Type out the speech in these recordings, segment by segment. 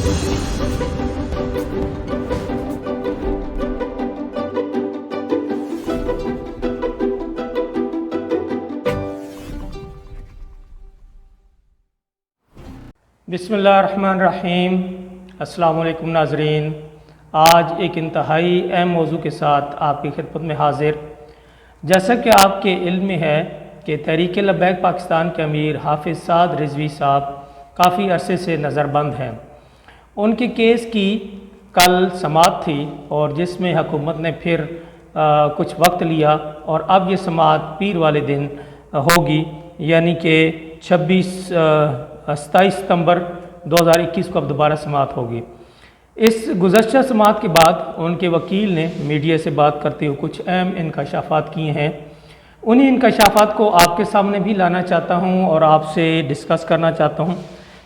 बिस्मिल्लाहिर्रहमानिर्रहीम। अस्सलाम वालेकुम नाज़रीन। आज एक इंतहाई अहम मौजू के साथ आपकी खिदमत में हाजिर। जैसा कि आपके इल्म में है कि तहरीक लब्बैक पाकिस्तान के अमीर हाफिज़ साद रिजवी साहब काफ़ी अरसे से नज़रबंद हैं। उनके केस की कल समाअत थी और जिसमें हुकूमत ने फिर कुछ वक्त लिया और अब ये समाअत पीर वाले दिन होगी, यानी कि 27 सितंबर 2021 को अब दोबारा समाअत होगी। इस गुज़श्ता समाअत के बाद उनके वकील ने मीडिया से बात करते हुए कुछ अहम इंकशाफात किए हैं। उन्हीं इंकशाफात को आपके सामने भी लाना चाहता हूं और आपसे डिस्कस करना चाहता हूं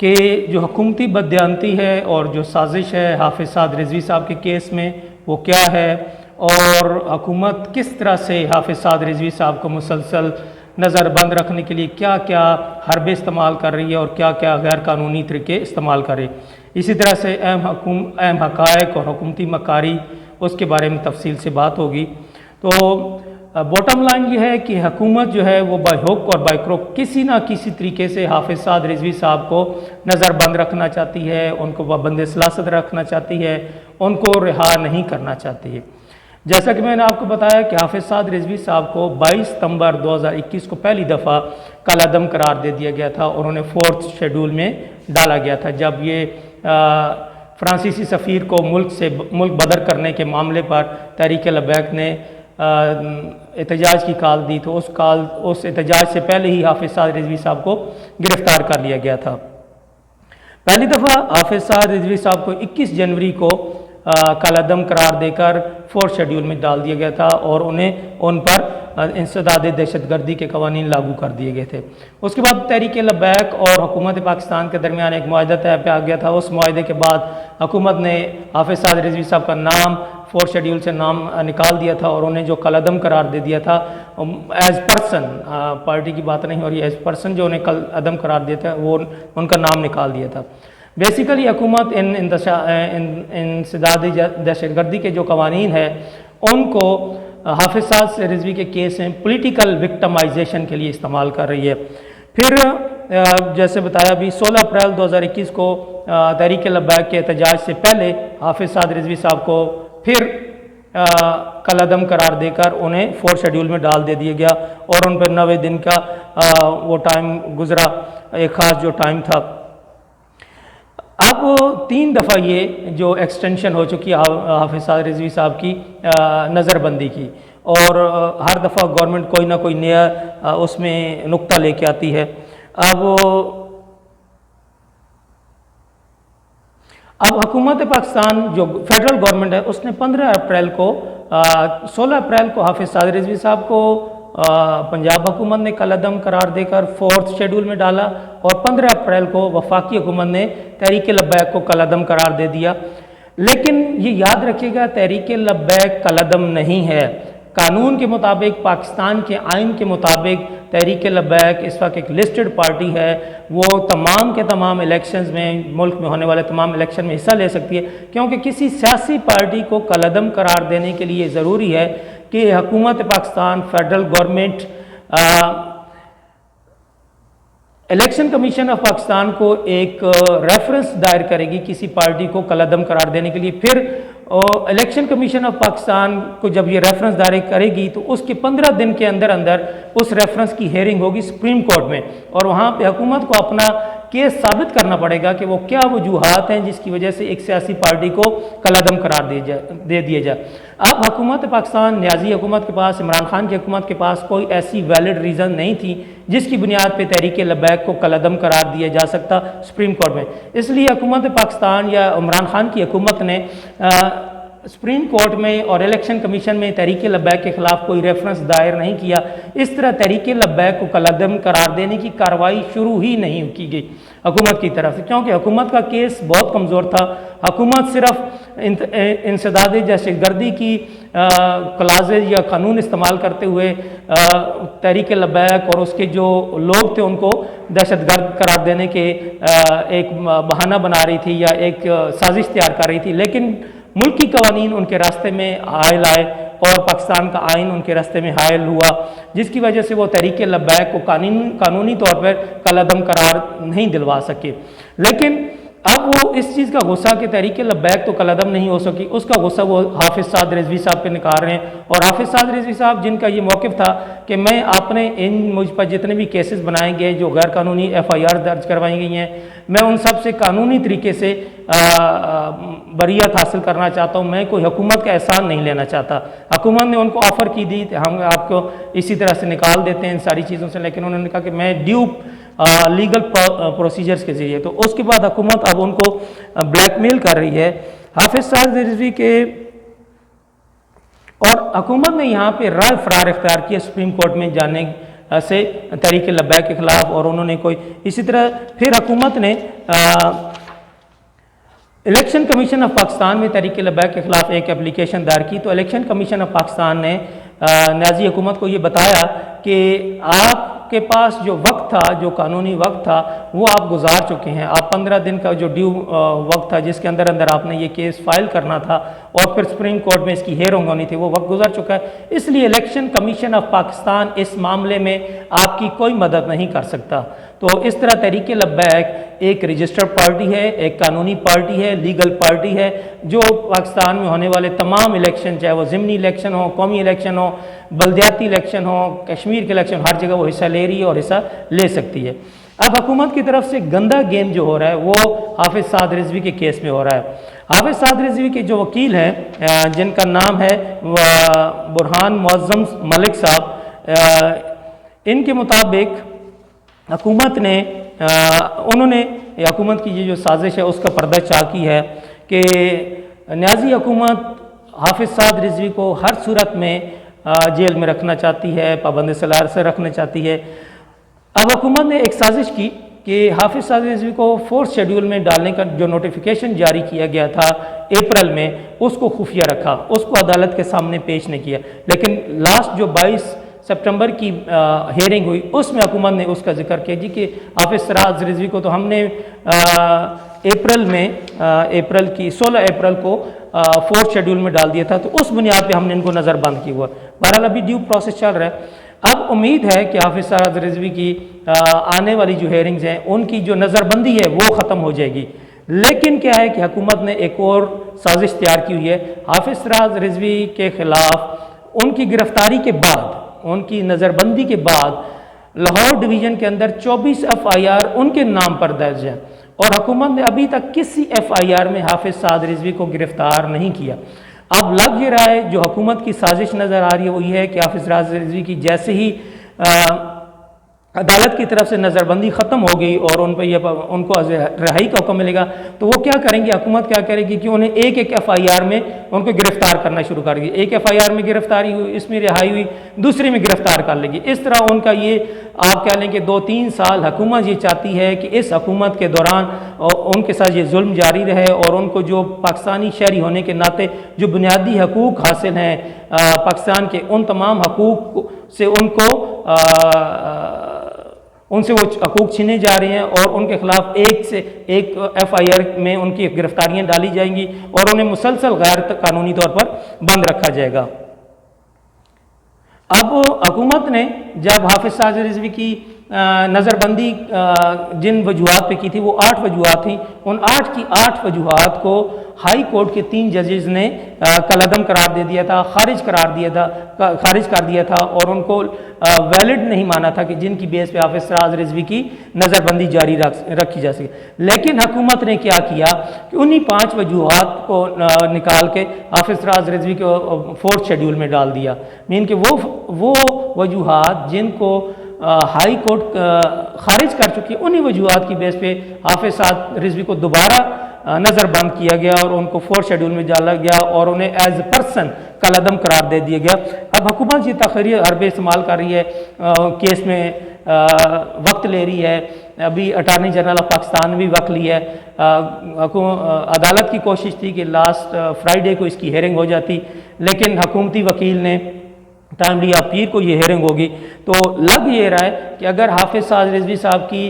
कि जो हुकूमती बददियानती है और जो साजिश है हाफिज़ साद रिजवी साहब के केस में वो क्या है, और हुकूमत किस तरह से हाफिज़ साद रिजवी साहब को मुसलसल नज़रबंद रखने के लिए क्या क्या हरबे इस्तेमाल कर रही है और क्या क्या गैर कानूनी तरीके इस्तेमाल करे। इसी तरह से अहम हक़ाइक़ और हुकूमती मकारी उसके बारे में तफसील से बात होगी। तो बॉटम लाइन ये है कि हुकूमत जो है वो बाय हुक और बाय क्रुक किसी ना किसी तरीके से हाफिज़ साद रिजवी साहब को नज़रबंद रखना चाहती है, उनको पाबंद सलासत रखना चाहती है, उनको रिहा नहीं करना चाहती है। जैसा कि मैंने आपको बताया कि हाफिज़ साद रिजवी साहब को 22 सितंबर 2021 को पहली दफ़ा कलअदम करार दे दिया गया था और उन्हें 4th शेड्यूल में डाला गया था। जब ये फ्रांसीसी सफ़ीर को मुल्क बदर करने के मामले पर तहरीक लब्बैक ने एहतजाज की कॉल दी, तो उस एहतजाज से पहले ही हाफिज़ साद रिजवी साहब को गिरफ़्तार कर लिया गया था। पहली दफ़ा हाफिज़ साद रिजवी साहब को 21 जनवरी को कलअदम करार देकर 4th शेड्यूल में डाल दिया गया था और उन पर इंसदाद दहशतगर्दी के कवानीन लागू कर दिए गए थे। उसके बाद तहरीक लब्बैक और हुकूमत पाकिस्तान के दरमियान एक मुआहदा तय पे आ गया था। उस मुआहदे के बाद हुकूमत ने हाफिज़ साद रिजवी साहब का नाम 4th शेड्यूल से नाम निकाल दिया था और उन्हें जो कलअदम करार दे दिया था एज पर्सन, पार्टी की बात नहीं हो रही, एज पर्सन जो उन्हें कलअदम करार दिया था वो उनका नाम निकाल दिया था। बेसिकली हुकूमत इंसदाद दहशतगर्दी के जो कवानीन है उनको हाफिज़ साद रिजवी के केस में पॉलिटिकल विक्टिमाइजेशन के लिए इस्तेमाल कर रही है। फिर जैसे बताया भी 16 अप्रैल 2021 को तहरीक लब्बैक के एहतजाज से पहले हाफिज़ साद रिजवी साहब को फिर कलअदम करार देकर उन्हें 4th शेड्यूल में डाल दे दिया गया और उन पर 90 दिन का वो टाइम गुजरा, एक ख़ास जो टाइम था। अब 3 दफ़ा ये जो एक्सटेंशन हो चुकी है हाफिज़ साद रिजवी साहब की नज़रबंदी की, और हर दफ़ा गवर्नमेंट कोई ना कोई नया उसमें नुक्ता लेके आती है। अब हुकूमत पाकिस्तान जो फेडरल गवर्नमेंट है उसने 16 अप्रैल को हाफिज़ साद रिजवी साहब को पंजाब हुकूमत ने कलअदम करार देकर 4th शेड्यूल में डाला और 15 अप्रैल को वफाकी हुकूमत ने तहरीक लब्बैक को कलअदम करार दे दिया। लेकिन ये याद रखिएगा, तहरीक लब्बैक कलअदम नहीं है। कानून के मुताबिक, पाकिस्तान के आइन के मुताबिक तहरीक लब्बैक इस वक्त एक लिस्टेड पार्टी है। वो तमाम के तमाम इलेक्शंस में, मुल्क में होने वाले तमाम इलेक्शन में हिस्सा ले सकती है, क्योंकि किसी सियासी पार्टी को कलअदम करार देने के लिए ज़रूरी है कि हुकूमत Pakistan, federal government, election commission of Pakistan को एक रेफरेंस दायर करेगी किसी पार्टी को कलअदम करार देने के लिए। फिर इलेक्शन कमीशन ऑफ पाकिस्तान को जब ये रेफरेंस दायर करेगी तो उसके 15 दिन के अंदर अंदर उस रेफरेंस की हेयरिंग होगी सुप्रीम कोर्ट में, और वहाँ पे हुकूमत को अपना केस साबित करना पड़ेगा कि वो क्या वजूहात हैं जिसकी वजह से एक सियासी पार्टी को कलअदम करार दे दिया जाए। अब हुकूमत पाकिस्तान, न्याजी हुकूमत के पास, इमरान खान की हुकूमत के पास कोई ऐसी वैलिड रीज़न नहीं थी जिसकी बुनियाद पे तहरीक लब्बैक को कलअदम करार दिया जा सकता सुप्रीम कोर्ट में। इसलिए हुकूमत पाकिस्तान या इमरान खान की हुकूमत ने सुप्रीम कोर्ट में और इलेक्शन कमीशन में तहरीक लब्बैक के खिलाफ कोई रेफरेंस दायर नहीं किया। इस तरह तहरीक लब्बैक को कलअदम करार देने की कार्रवाई शुरू ही नहीं की गई हुकूमत की तरफ से, क्योंकि हुकूमत का केस बहुत कमज़ोर था। हुकूमत सिर्फ इंसदाद दहशतगर्दी की क्लाजेज या कानून इस्तेमाल करते हुए तहरीक लब्बैक और उसके जो लोग थे उनको दहशत गर्द करार देने के एक बहाना बना रही थी या एक साजिश तैयार कर रही थी, लेकिन मुल्की कवानीन उनके रास्ते में हायल आए और पाकिस्तान का आइन उनके रास्ते में हायल हुआ, जिसकी वजह से वो तहरीक लब्बैक को कानूनी तौर पर कलअदम करार नहीं दिलवा सके। लेकिन अब वो इस चीज़ का गुस्सा कि तहरीक लब्बैक तो कलअदम नहीं हो सकी, उसका गुस्सा वो हाफिज़ साद रिजवी साहब पे निकाल रहे हैं। और हाफिज़ साद रिजवी साहब जिनका ये मौक़िफ़ था कि मैं आपने इन मुझ पर जितने भी केसेस बनाए गए जो गैर कानूनी FIR दर्ज करवाई गई हैं, मैं उन सब से कानूनी तरीके से बरियत हासिल करना चाहता हूँ। मैं कोई हुकूमत का एहसान नहीं लेना चाहता। हुकूमत ने उनको ऑफ़र की दी हम आपको इसी तरह से निकाल देते हैं इन सारी चीज़ों से, लेकिन उन्होंने कहा कि मैं ड्यू लीगल प्रोसीजर्स के ज़रिए, तो उसके बाद हुकूमत अब उनको ब्लैकमेल कर रही है हाफिज़ साद रिजवी के। और हुकूमत ने यहाँ पे राय फरार इख्तियार किया सुप्रीम कोर्ट में जाने से तहरीक लब्बैक के ख़िलाफ़, और उन्होंने कोई इसी तरह फिर हुकूमत ने इलेक्शन कमीशन ऑफ पाकिस्तान में तहरीक लब्बैक के ख़िलाफ़ एक एप्लीकेशन दायर की। तो इलेक्शन कमीशन ऑफ पाकिस्तान ने नाज़ी हुकूमत को ये बताया कि आपके पास जो वक्त था, जो कानूनी वक्त था, वो आप गुजार चुके हैं। आप 15 दिन का जो ड्यू वक्त था जिसके अंदर अंदर आपने ये केस फाइल करना था और फिर सुप्रीम कोर्ट में इसकी हेयरिंग होनी थी, वो वक्त गुजर चुका है। इसलिए इलेक्शन कमीशन ऑफ पाकिस्तान इस मामले में आपकी कोई मदद नहीं कर सकता। तो इस तरह तहरीक लब्बैक एक रजिस्टर्ड पार्टी है, एक कानूनी पार्टी है, लीगल पार्टी है, जो पाकिस्तान में होने वाले तमाम इलेक्शन, चाहे वो ज़िमनी इलेक्शन हो, कौमी इलेक्शन हो, बल्दियाती इलेक्शन हो, कश्मीर के इलेक्शन, हर जगह वो हिस्सा ले रही है और हिस्सा ले सकती है। अब हुकूमत की तरफ से गंदा गेम जो हो रहा है वो हाफिज़ साद रिजवी के केस में हो रहा है। हाफिज़ साद रिजवी के जो वकील हैं जिनका नाम है बुरहान मुअज़्ज़म मलिक साहब, इनके मुताबिक हुकूमत ने उन्होंने हुकूमत की ये जो साजिश है उसका पर्दाचाह की है कि न्याजी हुकूमत हाफिज़ साद रिजवी को हर सूरत में जेल में रखना चाहती है, पाबंद सलार से रखना चाहती है। अब हुकूमत ने एक साजिश की कि हाफिज़ साद रिजवी को 4th शेड्यूल में डालने का जो नोटिफिकेशन जारी किया गया था अप्रैल में, उसको खुफिया रखा, उसको अदालत के सामने पेश नहीं किया। लेकिन लास्ट जो 22 सितंबर की हेयरिंग हुई उसमें हुकूमत ने उसका जिक्र किया जी कि हाफिज़ साद रिजवी को तो हमने अप्रैल की 16 अप्रैल को 4th शेड्यूल में डाल दिया था, तो उस बुनियाद पे हमने इनको नज़रबंद किया हुआ। बहरहाल अभी ड्यू प्रोसेस चल रहा है। अब उम्मीद है कि हाफिज़ साद रिजवी की आने वाली जो हेयरिंग्स हैं उनकी जो नज़रबंदी है वो ख़त्म हो जाएगी। लेकिन क्या है कि हुकूमत ने एक और साजिश तैयार की हुई है हाफिज़ साद रिजवी के ख़िलाफ़। उनकी गिरफ्तारी के बाद, उनकी नज़रबंदी के बाद लाहौर डिवीज़न के अंदर 24 FIR उनके नाम पर दर्ज है और हुकूमत ने अभी तक किसी FIR में हाफिज़ साद रिजवी को गिरफ्तार नहीं किया। अब लग ये रहा है जो हुकूमत की साजिश नज़र आ रही है वो ये है कि हाफिज़ साद रिजवी की जैसे ही अदालत की तरफ से नज़रबंदी ख़त्म हो गई और उन पर उनको रिहाई का हुक्म मिलेगा, तो वो क्या करेंगे, हुकूमत क्या करेगी कि उन्हें एक एक FIR में उनको गिरफ्तार करना शुरू कर देगी। एक FIR में गिरफ्तारी हुई, इसमें रिहाई हुई, दूसरे में गिरफ्तार कर लेगी। इस तरह उनका ये आप कह लें कि 2-3 साल हुकूमत ये चाहती है कि इस हुकूमत के दौरान उनके साथ ये जुल्म जारी रहे और उनको जो पाकिस्तानी शहरी होने के नाते जो बुनियादी हकूक़ हासिल हैं पाकिस्तान के, उन तमाम हकूक़ से उनसे वो हकूक़ छीने जा रहे हैं और उनके ख़िलाफ़ एक से एक FIR में उनकी गिरफ्तारियाँ डाली जाएंगी और उन्हें मुसलसल गैर कानूनी तौर पर बंद रखा जाएगा। अब हुकूमत ने जब हाफिज़ साद रिजवी की नज़रबंदी जिन वजूहात पे की थी वो 8 वजूहात थी, उन 8 की 8 वजूहात को हाई कोर्ट के 3 जजेस ने कलअदम करार दे दिया था, खारिज कर दिया था और उनको वैलिड नहीं माना था कि जिनकी बेस पे हाफिज़ साद रिजवी की नज़रबंदी जारी रखी जा सके। लेकिन हुकूमत ने क्या किया कि उन्हीं 5 वजूहात को निकाल के हाफिज़ साद रिजवी को 4th शेड्यूल में डाल दिया। मीन कि वो वजूहात जिनको हाई कोर्ट खारिज कर चुकी है, उन्हीं वजूहात की बेस पे हाफिज़ साद रिजवी को दोबारा नज़रबंद किया गया और उनको 4th शेड्यूल में डाला गया और उन्हें एज पर्सन कलअदम करार दे दिया गया। अब हुकूमत ये तखरीर हरबे इस्तेमाल कर रही है, केस में वक्त ले रही है। अभी अटार्नी जनरल ऑफ पाकिस्तान ने भी वक्त लिया है। अदालत की कोशिश थी कि लास्ट फ्राइडे को इसकी हेयरिंग हो जाती, लेकिन हुकूमती वकील ने टाइमली या पीर को ये हेयरिंग होगी। तो लग ये रहा है कि अगर हाफिज़ साद रिजवी साहब की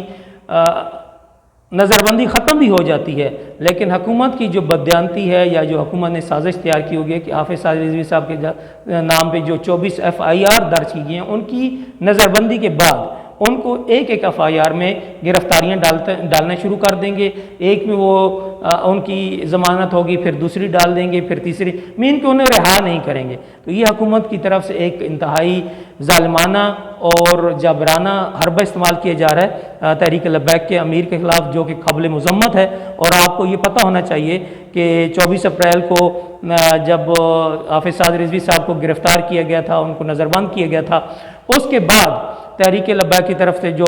नज़रबंदी ख़त्म भी हो जाती है, लेकिन हुकूमत की जो बदयांती है या जो हुकूमत ने साजिश तैयार की होगी कि हाफिज़ साद रिजवी साहब के नाम पे जो 24 FIR दर्ज की गई हैं, उनकी नज़रबंदी के बाद उनको एक एक FIR में गिरफ्तारियाँ डालना शुरू कर देंगे। एक में वो उनकी ज़मानत होगी, फिर दूसरी डाल देंगे, फिर तीसरी, मीन के उन्हें रिहा नहीं करेंगे। तो ये हुकूमत की तरफ से एक इंतहाई ज़ालिमाना और जाबराना हरबा इस्तेमाल किया जा रहा है तहरीक लब्बैक के अमीर के ख़िलाफ़, जो कि काबिल मज़म्मत है। और आपको ये पता होना चाहिए कि 24 अप्रैल को जब हाफिज़ साद रिजवी साहब को गिरफ़्तार किया गया था, उनको नज़रबंद किया गया था, उसके बाद तहरीक लब्बैक की तरफ से जो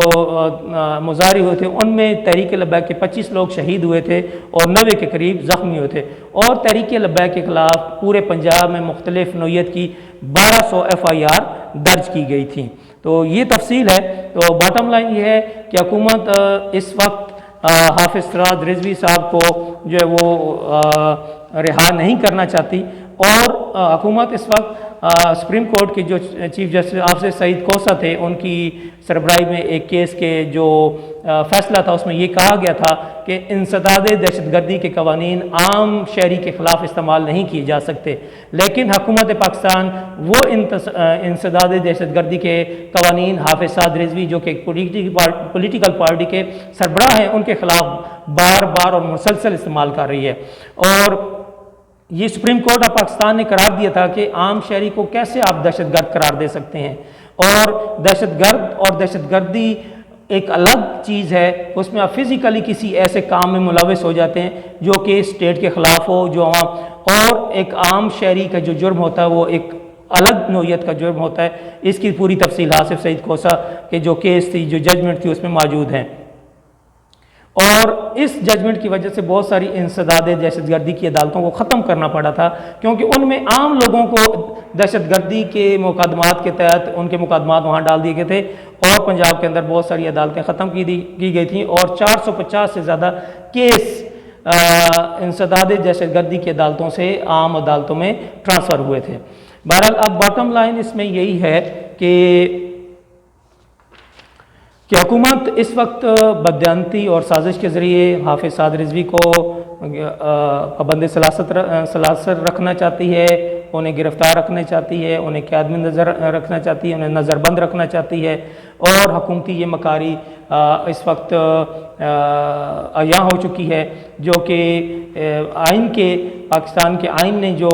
मुजाहरे हुए थे, उनमें तहरीक लब्बैक के 25 लोग शहीद हुए थे और 90 के करीब ज़ख्मी हुए थे। और तहरीक लब्बैक के ख़िलाफ़ पूरे पंजाब में मुख्तलिफ़ नौइयत की 1200 FIR दर्ज की गई थी। तो ये तफसील है। तो बॉटम लाइन ये है कि हुकूमत इस वक्त हाफिज़ साद रिजवी साहब को जो है वो रिहा नहीं करना चाहती, और हुकूमत इस वक्त सुप्रीम कोर्ट के जो चीफ जस्टिस आफिस सईद कोसा थे, उनकी सरबराही में एक केस के जो फैसला था, उसमें ये कहा गया था कि इंसदाद दहशतगर्दी के कवानीन आम शहरी के ख़िलाफ़ इस्तेमाल नहीं किए जा सकते। लेकिन हुकूमत पाकिस्तान वो इंसदाद दहशतगर्दी के कवानीन हाफिज़ साद रिजवी, जो कि पॉलिटिकल पार्टी के सरबराह हैं, उनके ख़िलाफ़ बार बार और मुसलसल इस्तेमाल कर रही है। और ये सुप्रीम कोर्ट ऑफ पाकिस्तान ने करार दिया था कि आम शहरी को कैसे आप दहशतगर्द करार दे सकते हैं, और दहशतगर्द और दहशतगर्दी एक अलग चीज़ है। उसमें आप फिज़िकली किसी ऐसे काम में मुलविस हो जाते हैं जो कि स्टेट के ख़िलाफ़ हो, जो और एक आम शहरी का जो जुर्म होता है वो एक अलग नौइयत का जुर्म होता है। इसकी पूरी तफसील आसिफ सईद कोसा के जो केस थी, जो जजमेंट थी, उसमें मौजूद हैं। और इस जजमेंट की वजह से बहुत सारी इंसदाद दहशतगर्दी की अदालतों को ख़त्म करना पड़ा था, क्योंकि उनमें आम लोगों को दहशतगर्दी के मुकदमात के तहत उनके मुकदमात वहाँ डाल दिए गए थे, और पंजाब के अंदर बहुत सारी अदालतें ख़त्म की गई थी, और 450 से ज़्यादा केस इंसदाद दहशतगर्दी की अदालतों से आम अदालतों में ट्रांसफ़र हुए थे। बहरहाल अब बॉटम लाइन इसमें यही है कि हुकूमत इस वक्त बदयांती और साजिश के ज़रिए हाफिज़ साद रिजवी को पाबंद सलासत रखना चाहती है, उन्हें गिरफ़्तार रखना चाहती है, उन्हें क़ैद में नज़र रखना चाहती है, उन्हें नज़रबंद रखना चाहती है। और हुकूमती ये मकारी इस वक्त अयां हो चुकी है, जो कि आइन के पाकिस्तान के आइन ने जो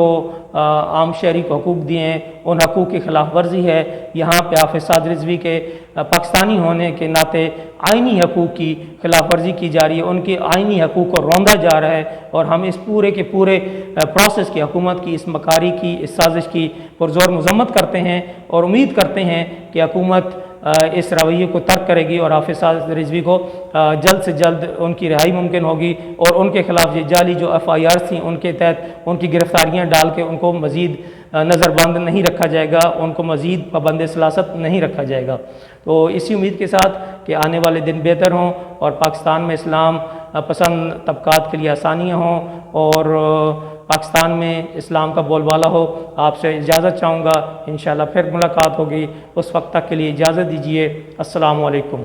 आम शहरी को हकूक़ दिए हैं, उन हकूक़ की ख़िलाफ़ वर्जी है। यहाँ पे हाफिज़ साद रिजवी के पाकिस्तानी होने के नाते आइनी हकूक़ की ख़िलाफ़ वर्जी की जा रही है, उनके आइनी हकूक़ को रौंदा जा रहा है। और हम इस पूरे के पूरे प्रोसेस की, हुकूमत की इस मकारी की, इस साजिश की पुरज़ोर मज़म्मत करते हैं, और उम्मीद करते हैं कि हुकूमत इस रवैये को तर्क करेगी और हाफिज़ साद रिजवी को जल्द से जल्द उनकी रिहाई मुमकिन होगी, और उनके ख़िलाफ़ ये जाली जो FIR थी, उनके तहत उनकी गिरफ़्तारियाँ डाल के उनको मज़ीद नज़रबंद नहीं रखा जाएगा, उनको मज़ीद पाबंद सलासत नहीं रखा जाएगा। तो इसी उम्मीद के साथ कि आने वाले दिन बेहतर हों और पाकिस्तान में इस्लाम पसंद तबकात के लिए आसानियाँ हों, और पाकिस्तान में इस्लाम का बोलबाला हो, आपसे इजाज़त चाहूँगा। इंशाअल्लाह फिर मुलाकात होगी, उस वक्त तक के लिए इजाज़त दीजिए। अस्सलामु अलैकुम।